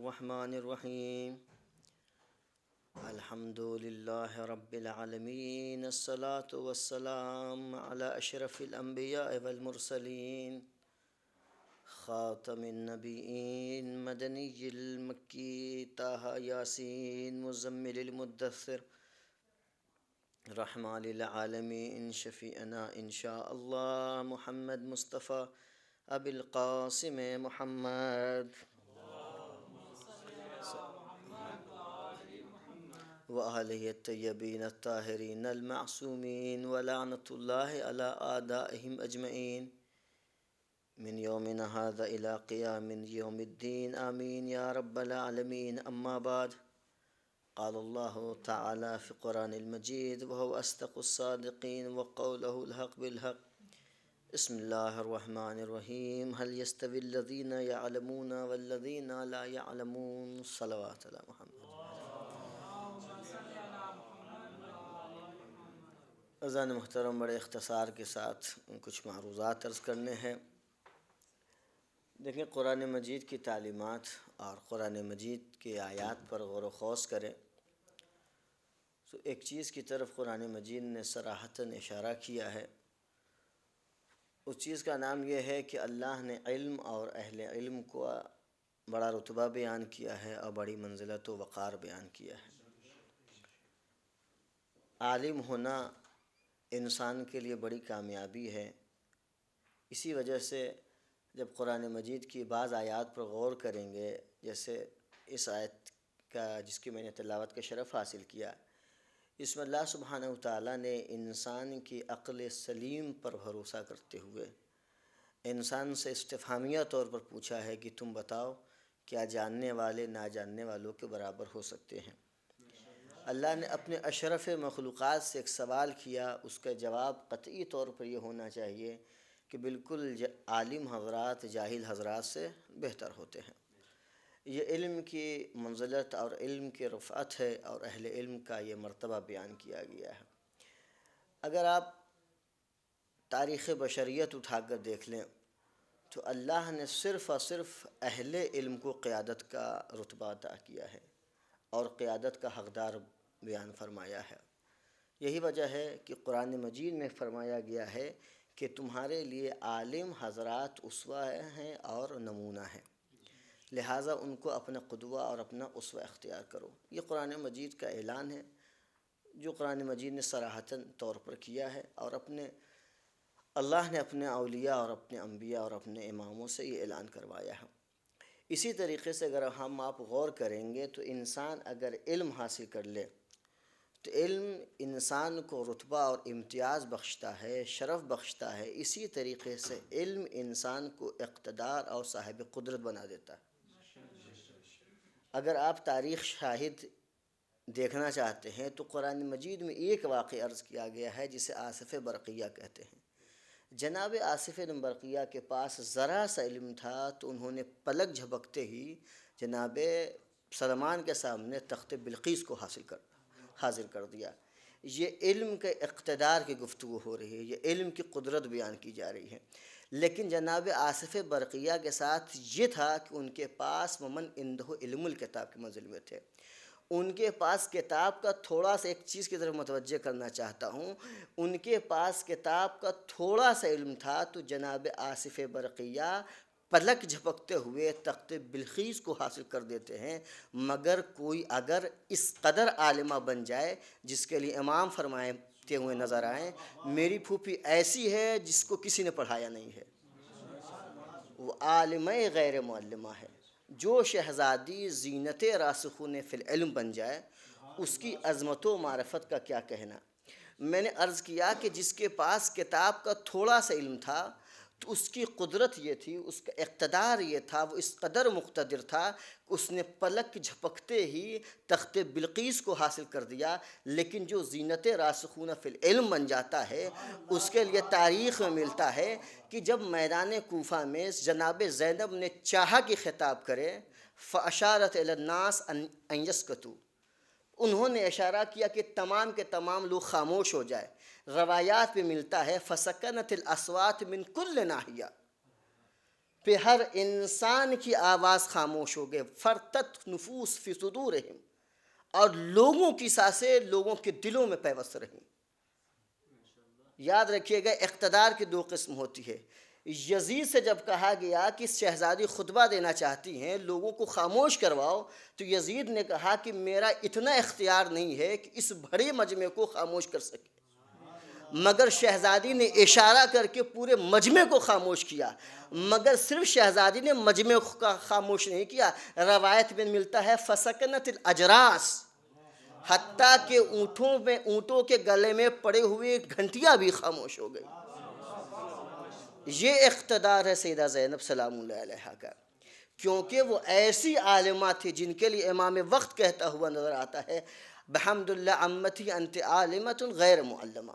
الرحمن الرحيم الحمد لله رب العالمين الصلاة والسلام على أشرف الأنبياء والمرسلين خاتم النبيين مدني المكي طه ياسين مزمل المدثر رحمة للعالمين شفيعنا إن شاء الله محمد مصطفى أبي القاسم محمد وآله الطيبين الطاهرين المعصومين ولعنة الله على أعدائهم أجمعين من يومنا هذا إلى قيام يوم الدين آمين يا رب العالمين. أما بعد، قال الله تعالى في القرآن المجيد وهو أصدق الصادقين وقوله الحق بالحق. بسم الله الرحمن الرحيم. هل يستوي الذين يعلمون والذين لا يعلمون؟ صلوات على محمد. اذان محترم، بڑے اختصار کے ساتھ کچھ معروضات عرض کرنے ہیں. دیکھیں، قرآن مجید کی تعلیمات اور قرآن مجید کی آیات پر غور و خوض کریں تو ایک چیز کی طرف قرآن مجید نے صراحتاً اشارہ کیا ہے. اس چیز کا نام یہ ہے کہ اللہ نے علم اور اہل علم کو بڑا رتبہ بیان کیا ہے اور بڑی منزلت و وقار بیان کیا ہے. عالم ہونا انسان کے لیے بڑی کامیابی ہے. اسی وجہ سے جب قرآن مجید کی بعض آیات پر غور کریں گے، جیسے اس آیت کا جس کی میں نے تلاوت کا شرف حاصل کیا، اس میں اللہ سبحانہ وتعالیٰ نے انسان کی عقل سلیم پر بھروسہ کرتے ہوئے انسان سے استفہامیہ طور پر پوچھا ہے کہ تم بتاؤ کیا جاننے والے نہ جاننے والوں کے برابر ہو سکتے ہیں؟ اللہ نے اپنے اشرف مخلوقات سے ایک سوال کیا، اس کا جواب قطعی طور پر یہ ہونا چاہیے کہ بالکل عالم حضرات جاہل حضرات سے بہتر ہوتے ہیں. یہ علم کی منزلت اور علم کی رفعت ہے اور اہل علم کا یہ مرتبہ بیان کیا گیا ہے. اگر آپ تاریخ بشریت اٹھا کر دیکھ لیں تو اللہ نے صرف اور صرف اہل علم کو قیادت کا رتبہ عطا کیا ہے اور قیادت کا حقدار بیان فرمایا ہے. یہی وجہ ہے کہ قرآن مجید میں فرمایا گیا ہے کہ تمہارے لیے عالم حضرات اسوہ ہیں اور نمونہ ہیں، لہٰذا ان کو اپنا قدوہ اور اپنا اسوہ اختیار کرو. یہ قرآن مجید کا اعلان ہے جو قرآن مجید نے صراحتاً طور پر کیا ہے، اور اللہ نے اپنے اولیاء اور اپنے انبیاء اور اپنے اماموں سے یہ اعلان کروایا ہے. اسی طریقے سے اگر آپ غور کریں گے تو انسان اگر علم حاصل کر لے تو علم انسان کو رتبہ اور امتیاز بخشتا ہے، شرف بخشتا ہے. اسی طریقے سے علم انسان کو اقتدار اور صاحب قدرت بنا دیتا ہے. اگر آپ تاریخ شاہد دیکھنا چاہتے ہیں تو قرآن مجید میں ایک واقعہ عرض کیا گیا ہے جسے آصف برقیہ کہتے ہیں. جناب آصف برقیہ کے پاس ذرا سا علم تھا تو انہوں نے پلک جھپکتے ہی جناب سلمان کے سامنے تخت بلقیس کو حاضر کر دیا. یہ علم کے اقتدار کی گفتگو ہو رہی ہے، یہ علم کی قدرت بیان کی جا رہی ہے. لیکن جناب آصف برقیہ کے ساتھ یہ تھا کہ ان کے پاس ومن عنده علم الکتاب کی منزل میں تھے. ان کے پاس کتاب کا تھوڑا سا ایک چیز کی طرف متوجہ کرنا چاہتا ہوں، ان کے پاس کتاب کا تھوڑا سا علم تھا تو جناب آصف برقیہ پلک جھپکتے ہوئے تخت بلقیس کو حاصل کر دیتے ہیں. مگر کوئی اگر اس قدر عالمہ بن جائے جس کے لیے امام فرماتے ہوئے نظر آئیں، میری پھوپھی ایسی ہے جس کو کسی نے پڑھایا نہیں ہے، وہ عالمہ غیر معلمہ ہے. جو شہزادی زینت راسخون فی العلم بن جائے اس کی عظمت و معرفت کا کیا کہنا. میں نے عرض کیا کہ جس کے پاس کتاب کا تھوڑا سا علم تھا تو اس کی قدرت یہ تھی، اس کا اقتدار یہ تھا، وہ اس قدر مقتدر تھا کہ اس نے پلک جھپکتے ہی تخت بلقیس کو حاصل کر دیا. لیکن جو زینت راسخون فی العلم بن جاتا ہے اس کے لیے تاریخ میں ملتا ہے کہ جب میدان کوفہ میں جناب زینب نے چاہا کہ خطاب کرے فَأَشَارَتْ إِلَى النَّاسِ أَن يَسْكُتُوا، انہوں نے اشارہ کیا کہ تمام کے تمام لوگ خاموش ہو جائے. روایات میں ملتا ہے فَسَكَنَتِ الْأَصْوَاتُ مِن كُلِّ نَاحِيَةٍ، پہ ہر انسان کی آواز خاموش ہو گئے، فرتت نفوس فی صدورہم، اور لوگوں کی سانسیں لوگوں کے دلوں میں پیوست رہیں۔ یاد رکھیے گا اقتدار کی دو قسم ہوتی ہے۔ یزید سے جب کہا گیا کہ شہزادی خطبہ دینا چاہتی ہیں، لوگوں کو خاموش کرواؤ، تو یزید نے کہا کہ میرا اتنا اختیار نہیں ہے کہ اس بڑے مجمع کو خاموش کر سکے، مگر شہزادی نے اشارہ کر کے پورے مجمع کو خاموش کیا۔ مگر صرف شہزادی نے مجمع کا خاموش نہیں کیا، روایت میں ملتا ہے فسکنت الاجراس، حتیٰ کہ اونٹوں کے گلے میں پڑے ہوئے گھنٹیاں بھی خاموش ہو گئی۔ یہ اقتدار ہے سیدہ زینب سلام اللہ علیہا کا، کیونکہ وہ ایسی عالمہ تھی جن کے لیے امام وقت کہتا ہوا نظر آتا ہے بحمد اللہ عمتی انت عالمۃ غیر معلمہ۔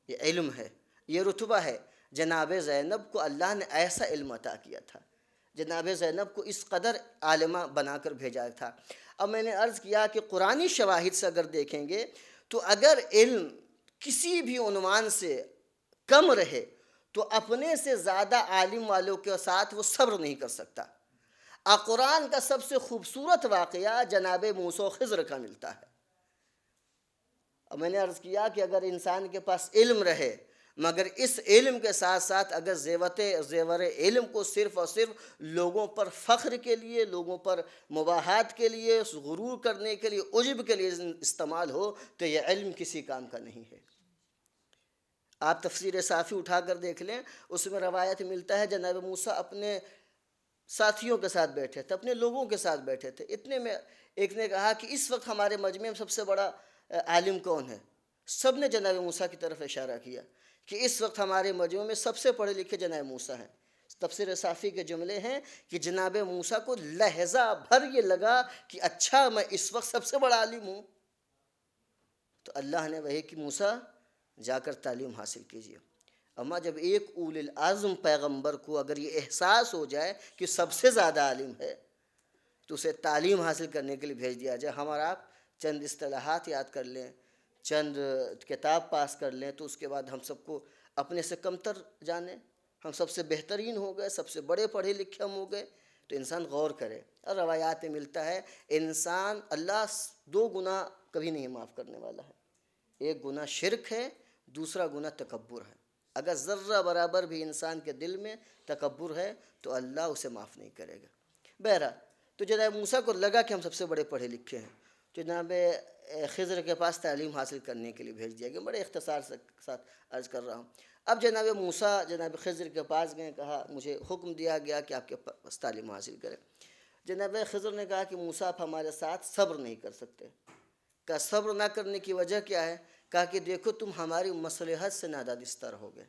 یہ علم ہے، یہ رتبہ ہے۔ جناب زینب کو اللہ نے ایسا علم عطا کیا تھا، جناب زینب کو اس قدر عالمہ بنا کر بھیجا تھا۔ اب میں نے عرض کیا کہ قرآنی شواہد سے اگر دیکھیں گے تو اگر علم کسی بھی عنوان سے کم رہے تو اپنے سے زیادہ عالم والوں کے ساتھ وہ صبر نہیں کر سکتا۔ قرآن کا سب سے خوبصورت واقعہ جناب موسیٰ و خضر کا ملتا ہے۔ اب میں نے عرض کیا کہ اگر انسان کے پاس علم رہے مگر اس علم کے ساتھ ساتھ اگر زیور علم کو صرف اور صرف لوگوں پر فخر کے لیے، لوگوں پر مباحات کے لیے، غرور کرنے کے لیے، عجب کے لیے استعمال ہو تو یہ علم کسی کام کا نہیں ہے۔ آپ تفسیر صافی اٹھا کر دیکھ لیں، اس میں روایت ملتا ہے جناب موسیٰ اپنے ساتھیوں کے ساتھ بیٹھے تھے، اپنے لوگوں کے ساتھ بیٹھے تھے، اتنے میں ایک نے کہا کہ اس وقت ہمارے مجمع میں سب سے بڑا عالم کون ہے؟ سب نے جناب موسیٰ کی طرف اشارہ کیا کہ اس وقت ہمارے مجمع میں سب سے پڑھے لکھے جناب موسیٰ ہیں۔ تفسیر صافی کے جملے ہیں کہ جناب موسیٰ کو لہجہ بھر یہ لگا کہ اچھا میں اس وقت سب سے بڑا عالم ہوں۔ تو اللہ نے وحی کہ موسیٰ جا کر تعلیم حاصل کیجیے۔ اما جب ایک اول العزم پیغمبر کو اگر یہ احساس ہو جائے کہ سب سے زیادہ عالم ہے تو اسے تعلیم حاصل کرنے کے لیے بھیج دیا جائے۔ ہم اور آپ چند اصطلاحات یاد کر لیں، چند کتاب پاس کر لیں تو اس کے بعد ہم سب کو اپنے سے کمتر جانیں، ہم سب سے بہترین ہو گئے، سب سے بڑے پڑھے لکھے ہم ہو گئے، تو انسان غور کرے۔ اور روایات میں ملتا ہے انسان اللہ 2 گناہ کبھی نہیں معاف کرنے والا ہے، ایک گناہ شرک ہے، دوسرا گناہ تکبر ہے۔ اگر ذرہ برابر بھی انسان کے دل میں تکبر ہے تو اللہ اسے معاف نہیں کرے گا۔ بہرحال تو جناب موسیٰ کو لگا کہ ہم سب سے بڑے پڑھے لکھے ہیں، جناب خضر کے پاس تعلیم حاصل کرنے کے لیے بھیج دیا گیا۔ بڑے اختصار کے ساتھ عرض کر رہا ہوں۔ اب جناب موسیٰ جناب خضر کے پاس گئے، کہا مجھے حکم دیا گیا کہ آپ کے پاس تعلیم حاصل کریں۔ جناب خضر نے کہا کہ موسیٰ آپ ہمارے ساتھ صبر نہیں کر سکتے۔ کہا صبر نہ کرنے کی وجہ کیا ہے؟ کہا کہ دیکھو تم ہماری مصلحت سے نادانستر ہو گئے،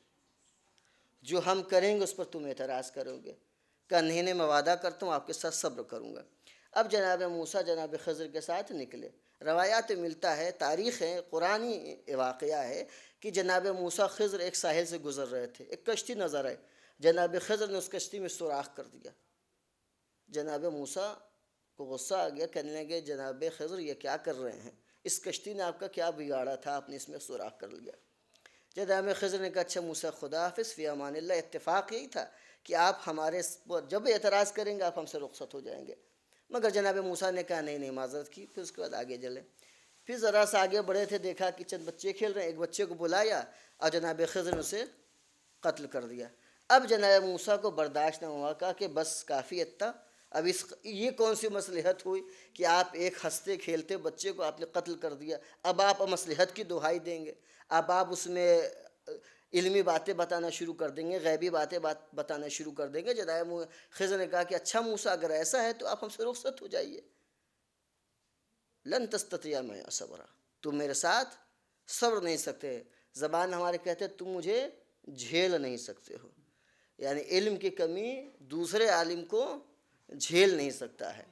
جو ہم کریں گے اس پر تم اعتراض کرو گے۔ کہا نہیں، میں وعدہ کرتا ہوں آپ کے ساتھ صبر کروں گا۔ اب جناب موسیٰ جناب خضر کے ساتھ نکلے۔ روایات میں ملتا ہے، تاریخ ہے، قرآنی واقعہ ہے کہ جناب موسیٰ خضر ایک ساحل سے گزر رہے تھے، ایک کشتی نظر آئی، جناب خضر نے اس کشتی میں سوراخ کر دیا۔ جناب موسیٰ کو غصہ آ گیا، کہنے لگے جناب خضر یہ کیا کر رہے ہیں؟ اس کشتی نے آپ کا کیا بگاڑا تھا، آپ نے اس میں سوراخ کر لیا؟ جناب خضر نے کہا اچھا موسیٰ خدا حافظ فی امان اللہ، اتفاق یہی تھا کہ آپ ہمارے جب اعتراض کریں گے آپ ہم سے رخصت ہو جائیں گے۔ مگر جناب موسیٰ نے کہا نہیں معذرت کی، پھر اس کے بعد آگے چلے۔ پھر ذرا سا آگے بڑھے تھے، دیکھا کہ چند بچے کھیل رہے ہیں، ایک بچے کو بلایا اور جناب خضر نے اسے قتل کر دیا۔ اب جناب موسیٰ کو برداشت نہ ہوا، کہا کہ بس کافی اتنا، اب یہ کون سی مصلحت ہوئی کہ آپ ایک ہنستے کھیلتے بچے کو آپ نے قتل کر دیا؟ اب آپ مصلحت کی دہائی دیں گے، اب آپ اس میں علمی باتیں بتانا شروع کر دیں گے، غیبی باتیں بتانا شروع کر دیں گے۔ جناب خضر نے کہا کہ اچھا موسیٰ اگر ایسا ہے تو آپ ہم سے رخصت ہو جائیے۔ لن تستطیع معی صبرا، تم میرے ساتھ صبر نہیں سکتے، زبان ہمارے کہتے تم مجھے جھیل نہیں سکتے ہو، یعنی علم کی کمی دوسرے عالم کو جھیل نہیں سکتا ہے۔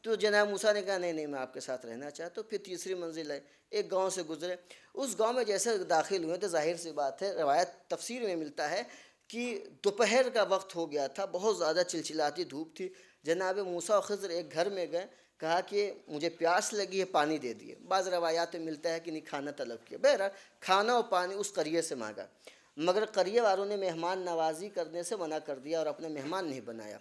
تو جناب موسیٰ نے کہا نہیں میں آپ کے ساتھ رہنا چاہتا ہوں۔ پھر تیسری منزل ہے، ایک گاؤں سے گزرے، اس گاؤں میں جیسے داخل ہوئے تو ظاہر سی بات ہے، روایت تفسیر میں ملتا ہے کہ دوپہر کا وقت ہو گیا تھا، بہت زیادہ چلچلاتی دھوپ تھی۔ جناب موسیٰ و خضر ایک گھر میں گئے، کہا کہ مجھے پیاس لگی ہے، پانی دے دیے۔ بعض روایات میں ملتا ہے کہ نہیں کھانا طلب کیا، بہرحال کھانا اور پانی اس قریے سے مانگا۔ مگر قریہ والوں نے مہمان نوازی کرنے سے منع کر دیا اور اپنے مہمان نہیں بنایا۔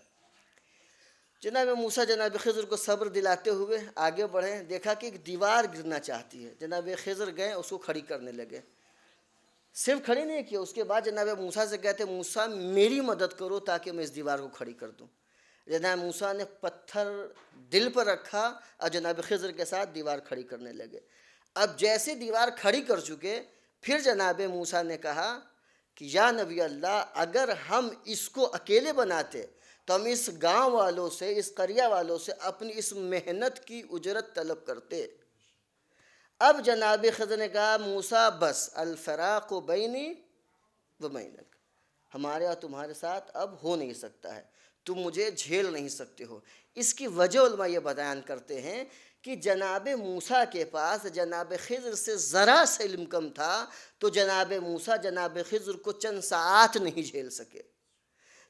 جناب موسیٰ جناب خضر کو صبر دلاتے ہوئے آگے بڑھے، دیکھا کہ ایک دیوار گرنا چاہتی ہے۔ جناب خضر گئے، اس کو کھڑی کرنے لگے۔ صرف کھڑی نہیں کیا، اس کے بعد جناب موسیٰ سے کہتے موسیٰ میری مدد کرو تاکہ میں اس دیوار کو کھڑی کر دوں۔ جناب موسیٰ نے پتھر دل پر رکھا اور جناب خضر کے ساتھ دیوار کھڑی کرنے لگے۔ اب جیسے دیوار کھڑی کر چکے، پھر جناب موسیٰ نے کہا کہ یا نبی اللہ، اگر ہم اس کو اکیلے بناتے تو ہم اس گاؤں والوں سے، اس قریہ والوں سے اپنی اس محنت کی اجرت طلب کرتے۔ اب جناب خضر نے کہا موسیٰ بس، الفراق بینی و بینک، ہمارے اور تمہارے ساتھ اب ہو نہیں سکتا ہے، تم مجھے جھیل نہیں سکتے ہو۔ اس کی وجہ علماء یہ بیان کرتے ہیں کہ جناب موسیٰ کے پاس جناب خضر سے ذرا سے علم کم تھا، تو جناب موسیٰ جناب خضر کو چند ساعات نہیں جھیل سکے،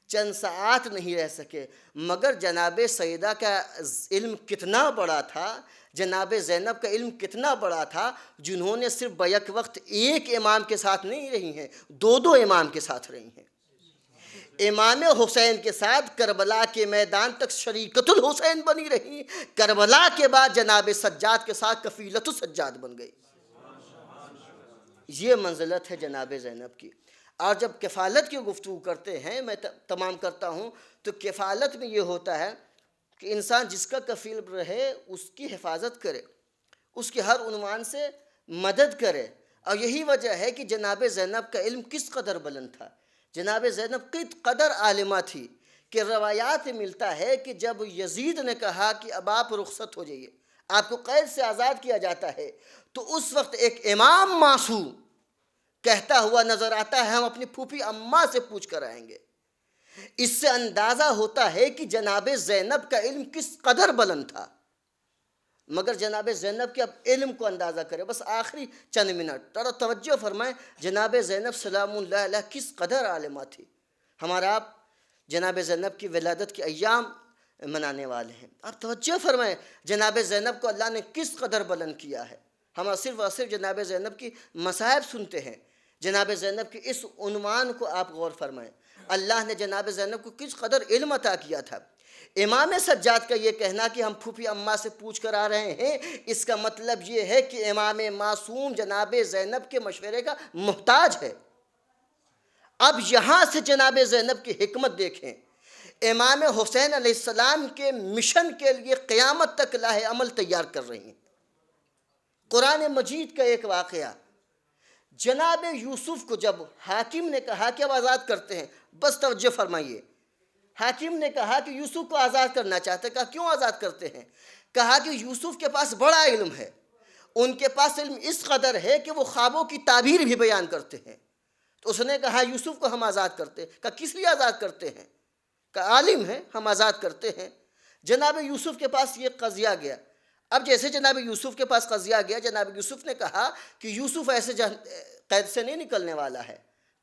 چند ساعات نہیں رہ سکے۔ مگر جناب سیدہ کا علم کتنا بڑا تھا، جناب زینب کا علم کتنا بڑا تھا، جنہوں نے صرف بیک وقت ایک امام کے ساتھ نہیں رہی ہیں، دو امام کے ساتھ رہی ہیں۔ امام حسین کے ساتھ کربلا کے میدان تک شریکت الحسین بنی رہی، کربلا کے بعد جناب سجاد کے ساتھ کفیلت السجاد بن گئی۔ یہ منزلت ہے جناب زینب کی۔ اور جب کفالت کی گفتگو کرتے ہیں، میں تمام کرتا ہوں، تو کفالت میں یہ ہوتا ہے کہ انسان جس کا کفیل رہے اس کی حفاظت کرے، اس کے ہر عنوان سے مدد کرے۔ اور یہی وجہ ہے کہ جناب زینب کا علم کس قدر بلند تھا، جناب زینب کس قدر عالمہ تھی کہ روایات میں ملتا ہے کہ جب یزید نے کہا کہ اب آپ رخصت ہو جائیے، آپ کو قید سے آزاد کیا جاتا ہے، تو اس وقت ایک امام معصوم کہتا ہوا نظر آتا ہے ہم اپنی پھوپھی اماں سے پوچھ کر آئیں گے۔ اس سے اندازہ ہوتا ہے کہ جناب زینب کا علم کس قدر بلند تھا۔ مگر جناب زینب کے اب علم کو اندازہ کرے، بس آخری چند منٹ اور توجہ فرمائیں، جناب زینب سلام اللہ علیہ کس قدر عالمہ تھی۔ ہمارا آپ جناب زینب کی ولادت کے ایام منانے والے ہیں، آپ توجہ فرمائیں جناب زینب کو اللہ نے کس قدر بلند کیا ہے۔ ہم صرف اور صرف جناب زینب کی مصائب سنتے ہیں، جناب زینب کی اس عنوان کو آپ غور فرمائیں، اللہ نے جناب زینب کو کس قدر علم عطا کیا تھا۔ امام سجاد کا یہ کہنا کہ ہم پھوپھی اماں سے پوچھ کر آ رہے ہیں، اس کا مطلب یہ ہے کہ امام معصوم جناب زینب کے مشورے کا محتاج ہے۔ اب یہاں سے جناب زینب کی حکمت دیکھیں، امام حسین علیہ السلام کے مشن کے لیے قیامت تک لاہ عمل تیار کر رہی ہیں۔ قرآن مجید کا ایک واقعہ، جناب یوسف کو جب حاکم نے کہا کہ اب آزاد کرتے ہیں، بس توجہ فرمائیے، حاکم نے کہا کہ یوسف کو آزاد کرنا چاہتے، کہا کیوں آزاد کرتے ہیں؟ کہا کہ یوسف کے پاس بڑا علم ہے، ان کے پاس علم اس قدر ہے کہ وہ خوابوں کی تعبیر بھی بیان کرتے ہیں۔ تو اس نے کہا یوسف کو ہم آزاد کرتے، کہا کس لیے آزاد کرتے ہیں؟ کہا عالم ہے، ہم آزاد کرتے ہیں۔ جناب یوسف کے پاس یہ قضیہ گیا۔ اب جیسے جناب یوسف کے پاس قضیہ گیا، جناب یوسف نے کہا کہ یوسف ایسے قید سے نہیں نکلنے والا ہے۔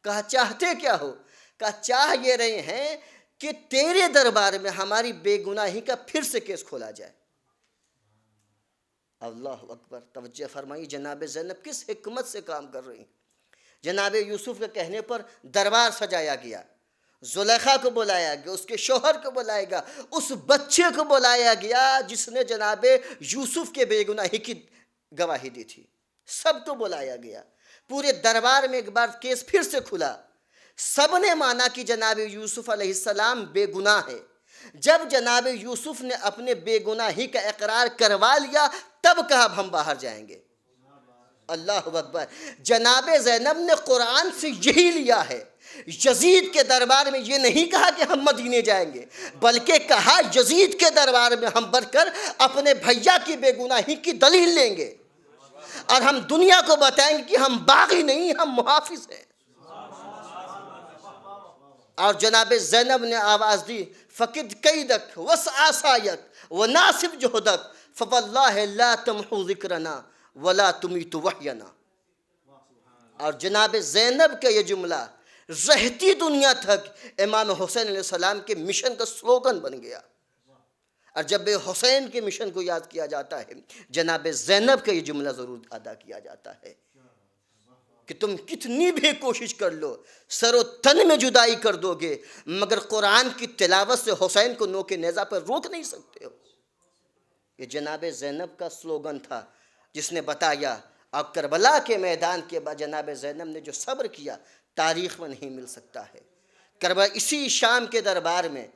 کہا چاہتے کیا ہو؟ کہا چاہ یہ رہے ہیں کہ تیرے دربار میں ہماری بے گناہی کا پھر سے کیس کھولا جائے۔ اللہ اکبر، توجہ فرمائی جناب زینب کس حکمت سے کام کر رہی ہیں۔ جناب یوسف کے کہنے پر دربار سجایا گیا، زلیخا کو بلایا گیا، اس کے شوہر کو بلایا گیا، اس بچے کو بلایا گیا جس نے جناب یوسف کے بے گناہی کی گواہی دی تھی، سب کو بلایا گیا۔ پورے دربار میں ایک بار کیس پھر سے کھلا، سب نے مانا کہ جناب یوسف علیہ السلام بے گناہ ہے۔ جب جناب یوسف نے اپنے بے گناہی کا اقرار کروا لیا، تب کہا اب ہم باہر جائیں گے۔ اللہ اکبر، جناب زینب نے قرآن سے یہی لیا ہے، یزید کے دربار میں یہ نہیں کہا کہ ہم مدینے جائیں گے، بلکہ کہا یزید کے دربار میں ہم بڑھ کر اپنے بھیا کی بے گناہی کی دلیل لیں گے، اور ہم دنیا کو بتائیں گے کہ ہم باغی نہیں، ہم محافظ ہیں۔ اور جناب زینب نے آواز دی فقد قیدک وسع سایک وناصب جہدک فواللہ لا تمحو ذکرنا ولا تمیت وحینا۔ اور جناب زینب کا یہ جملہ رہتی دنیا تک امام حسین علیہ السلام کے مشن کا سلوگن بن گیا۔ اور جب حسین کے مشن کو یاد کیا جاتا ہے، جناب زینب کا یہ جملہ ضرور ادا کیا جاتا ہے کہ تم کتنی بھی کوشش کر لو سر و تن میں جدائی کر دو گے مگر قرآن کی تلاوت سے حسین کو نوک نیزہ پر روک نہیں سکتے ہو۔ یہ جناب زینب کا سلوگن تھا جس نے بتایا، اور کربلا کے میدان کے بعد جناب زینب نے جو صبر کیا تاریخ میں نہیں مل سکتا ہے۔ کربلا اسی شام کے دربار میں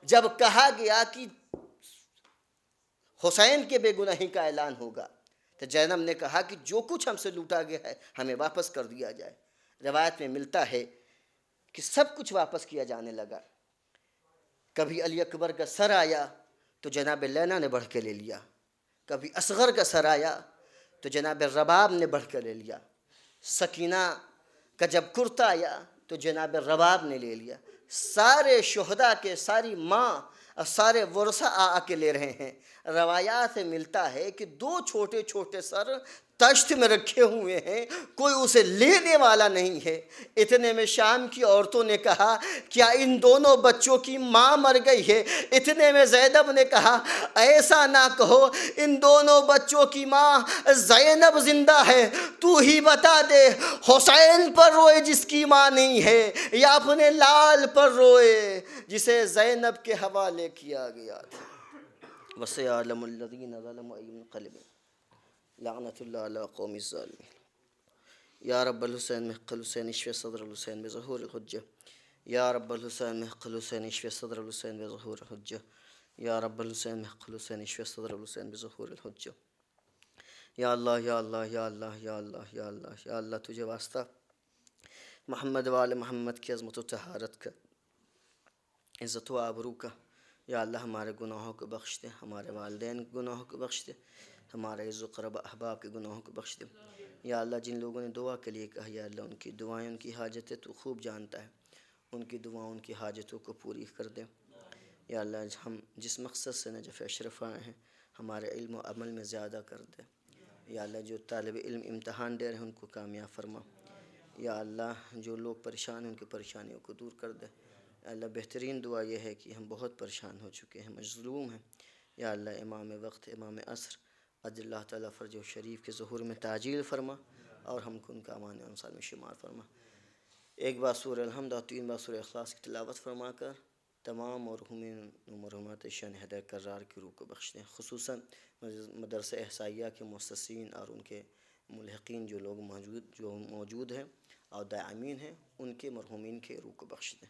جب کہا گیا کہ حسین کے بے گناہی کا اعلان ہوگا تو زینب نے کہا کہ جو کچھ ہم سے لوٹا گیا ہے ہمیں واپس کر دیا جائے۔ روایت میں ملتا ہے کہ سب کچھ واپس کیا جانے لگا۔ کبھی علی اکبر کا سر آیا تو جناب لینا نے بڑھ کے لے لیا، کبھی اصغر کا سر آیا تو جناب رباب نے بڑھ کے لے لیا، سکینہ کا جب کرتا آیا تو جناب رباب نے لے لیا۔ سارے شہداء کے ساری ماں اور سارے ورثہ آ کے لے رہے ہیں۔ روایات سے ملتا ہے کہ دو چھوٹے چھوٹے سر تشت میں رکھے ہوئے ہیں، کوئی اسے لینے والا نہیں ہے۔ اتنے میں شام کی عورتوں نے کہا کیا ان دونوں بچوں کی ماں مر گئی ہے؟ اتنے میں زینب نے کہا ایسا نہ کہو، ان دونوں بچوں کی ماں زینب زندہ ہے، تو ہی بتا دے حسین پر روئے جس کی ماں نہیں ہے یا اپنے لال پر روئے جسے زینب کے حوالے کیا گیا تھا۔ وَسَيَعْلَمُ الَّذِينَ ظَلَمُوا أَيُّ مُنقَلِبٍ لعنت اللہ علی قوم الظالمین۔ یا رب الحسین محق الحسین اشف صدر الحسین بظہور الحجہ، یا رب الحسین محق الحسین اشف صدر الحسین بظہور الحجہ، یا رب الحسین محق الحسین اشف صدر الحسین بظہور الحجہ۔ یا اللہ یا اللہ یا اللہ یا اللہ یا اللہ یا اللہ، تجھے واسطہ محمد وآل محمد کی عظمت و طہارت کا، عزت و آبرو کا، یا اللہ ہمارے گناہوں کو بخش دے، ہمارے والدین کے گناہوں کو بخش دے، ہمارے عز و قرب احباب کے گناہوں کو بخش دے۔ یا اللہ جن لوگوں نے دعا کے لیے کہا، یا اللہ ان کی دعائیں، ان کی حاجتیں تو خوب جانتا ہے، ان کی دعاؤں، ان کی حاجتوں کو پوری کر دے۔ یا اللہ ہم جس مقصد سے نجف اشرف آئے ہیں ہمارے علم و عمل میں زیادہ کر دے۔ یا اللہ جو طالب علم امتحان دے رہے ہیں ان کو کامیاب فرما۔ یا اللہ جو لوگ پریشان ہیں ان کی پریشانیوں کو دور کر دے۔ یا اللہ بہترین دعا یہ ہے کہ ہم بہت پریشان ہو چکے ہیں، مظلوم ہیں۔ یا اللہ امام وقت، امام عصر عجل اللہ تعالیٰ فرج و شریف کے ظہور میں تعجیل فرما اور ہم کو ان کا امان انصار میں شمار فرما۔ ایک بار سورہ الحمد اور 3 بار سورہ اخلاص کی تلاوت فرما کر تمام مرحومین و مرحومات شان حیدر کرار کی روح کو بخش دیں، خصوصاً مدرسہ احسائیہ کے مؤسسین اور ان کے ملحقین جو لوگ موجود ہیں اور داعمین ہیں، ان کے مرحومین کے روح کو بخش دیں۔